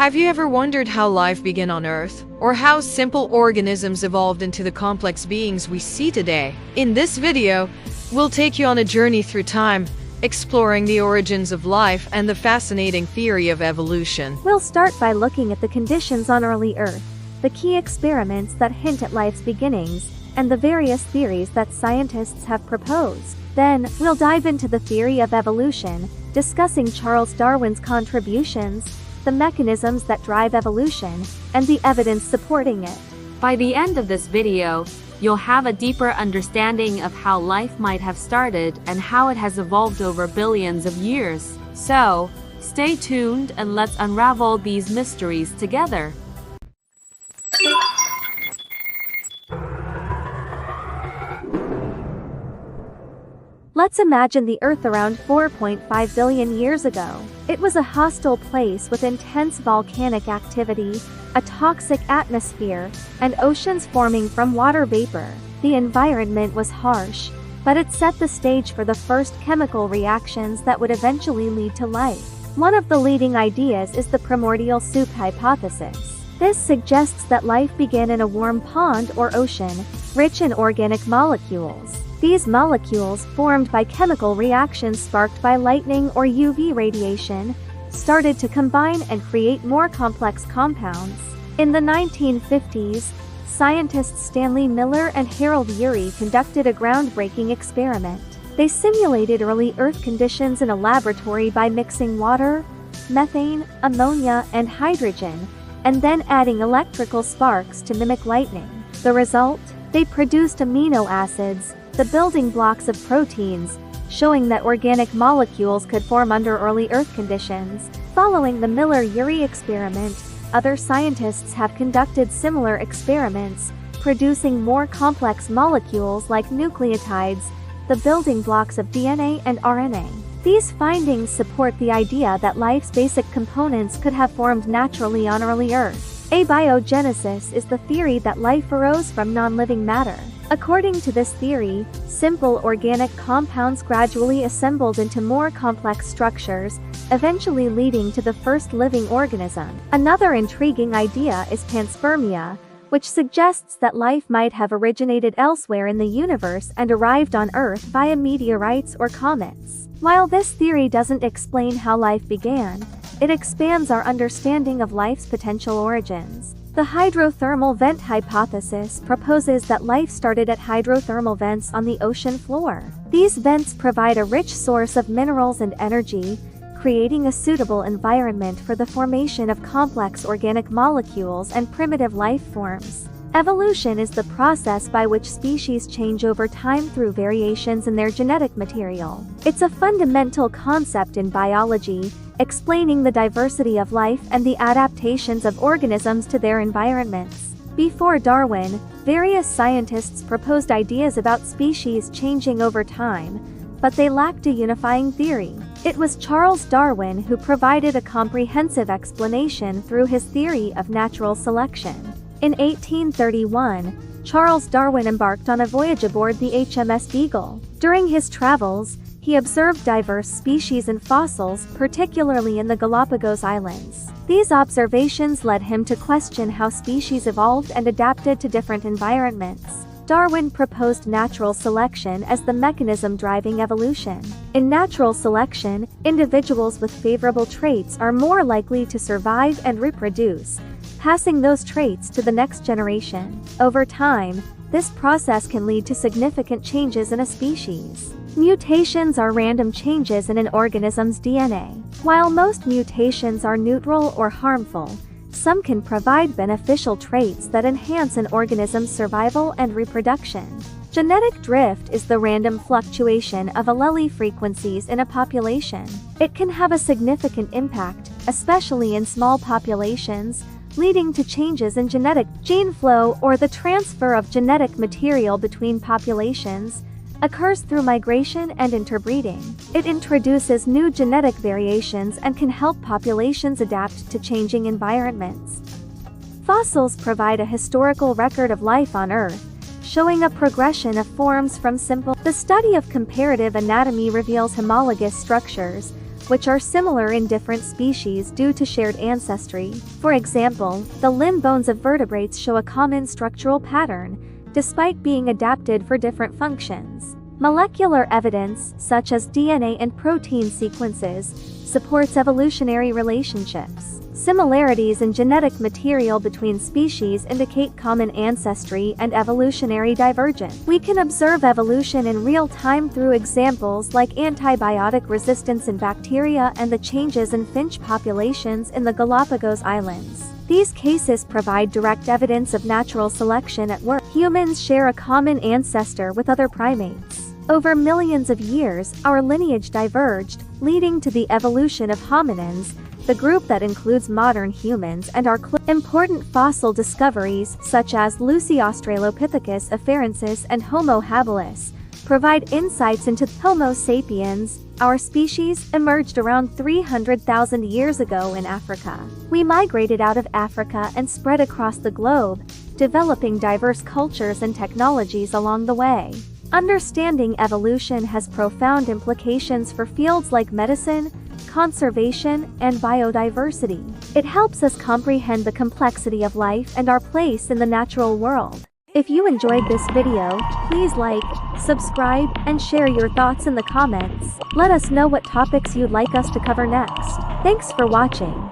Have you ever wondered how life began on Earth? Or how simple organisms evolved into the complex beings we see today? In this video, we'll take you on a journey through time, exploring the origins of life and the fascinating theory of evolution. We'll start by looking at the conditions on early Earth, the key experiments that hint at life's beginnings, and the various theories that scientists have proposed. Then, we'll dive into the theory of evolution, discussing Charles Darwin's contributions, the mechanisms that drive evolution, and the evidence supporting it. By the end of this video, you'll have a deeper understanding of how life might have started and how it has evolved over billions of years. So, stay tuned and let's unravel these mysteries together. Let's imagine the Earth around 4.5 billion years ago. It was a hostile place with intense volcanic activity, a toxic atmosphere, and oceans forming from water vapor. The environment was harsh, but it set the stage for the first chemical reactions that would eventually lead to life. One of the leading ideas is the primordial soup hypothesis. This suggests that life began in a warm pond or ocean, rich in organic molecules. These molecules, formed by chemical reactions sparked by lightning or UV radiation, started to combine and create more complex compounds. In the 1950s, scientists Stanley Miller and Harold Urey conducted a groundbreaking experiment. They simulated early Earth conditions in a laboratory by mixing water, methane, ammonia, and hydrogen, and then adding electrical sparks to mimic lightning. The result? They produced amino acids, the building blocks of proteins, showing that organic molecules could form under early Earth conditions. Following the Miller-Urey experiment, other scientists have conducted similar experiments, producing more complex molecules like nucleotides, the building blocks of DNA and RNA. These findings support the idea that life's basic components could have formed naturally on early Earth. Abiogenesis is the theory that life arose from non-living matter. According to this theory, simple organic compounds gradually assembled into more complex structures, eventually leading to the first living organism. Another intriguing idea is panspermia, which suggests that life might have originated elsewhere in the universe and arrived on Earth via meteorites or comets. While this theory doesn't explain how life began, it expands our understanding of life's potential origins. The hydrothermal vent hypothesis proposes that life started at hydrothermal vents on the ocean floor. These vents provide a rich source of minerals and energy, creating a suitable environment for the formation of complex organic molecules and primitive life forms. Evolution is the process by which species change over time through variations in their genetic material. It's a fundamental concept in biology, explaining the diversity of life and the adaptations of organisms to their environments. Before Darwin, various scientists proposed ideas about species changing over time, but they lacked a unifying theory. It was Charles Darwin who provided a comprehensive explanation through his theory of natural selection. In 1831, Charles Darwin embarked on a voyage aboard the HMS Beagle. During his travels, he observed diverse species and fossils, particularly in the Galapagos Islands. These observations led him to question how species evolved and adapted to different environments. Darwin proposed natural selection as the mechanism driving evolution. In natural selection, individuals with favorable traits are more likely to survive and reproduce, passing those traits to the next generation. Over time, this process can lead to significant changes in a species. Mutations are random changes in an organism's DNA. While most mutations are neutral or harmful, some can provide beneficial traits that enhance an organism's survival and reproduction. Genetic drift is the random fluctuation of allele frequencies in a population. It can have a significant impact, especially in small populations, leading to changes in genetic gene flow or the transfer of genetic material between populations, occurs through migration and interbreeding. It introduces new genetic variations and can help populations adapt to changing environments. Fossils provide a historical record of life on Earth, showing a progression of forms from simple. The study of comparative anatomy reveals homologous structures, which are similar in different species due to shared ancestry. For example, the limb bones of vertebrates show a common structural pattern, despite being adapted for different functions. Molecular evidence, such as DNA and protein sequences, supports evolutionary relationships. Similarities in genetic material between species indicate common ancestry and evolutionary divergence. We can observe evolution in real time through examples like antibiotic resistance in bacteria and the changes in finch populations in the Galapagos Islands. These cases provide direct evidence of natural selection at work. Humans share a common ancestor with other primates. Over millions of years, our lineage diverged, leading to the evolution of hominins, the group that includes modern humans and our important fossil discoveries such as Lucy Australopithecus afarensis and Homo habilis provide insights into Homo sapiens. Our species emerged around 300,000 years ago in Africa. We migrated out of Africa and spread across the globe, developing diverse cultures and technologies along the way. Understanding evolution has profound implications for fields like medicine, conservation, and biodiversity. It helps us comprehend the complexity of life and our place in the natural world. If you enjoyed this video, please like, subscribe, and share your thoughts in the comments. Let us know what topics you'd like us to cover next. Thanks for watching.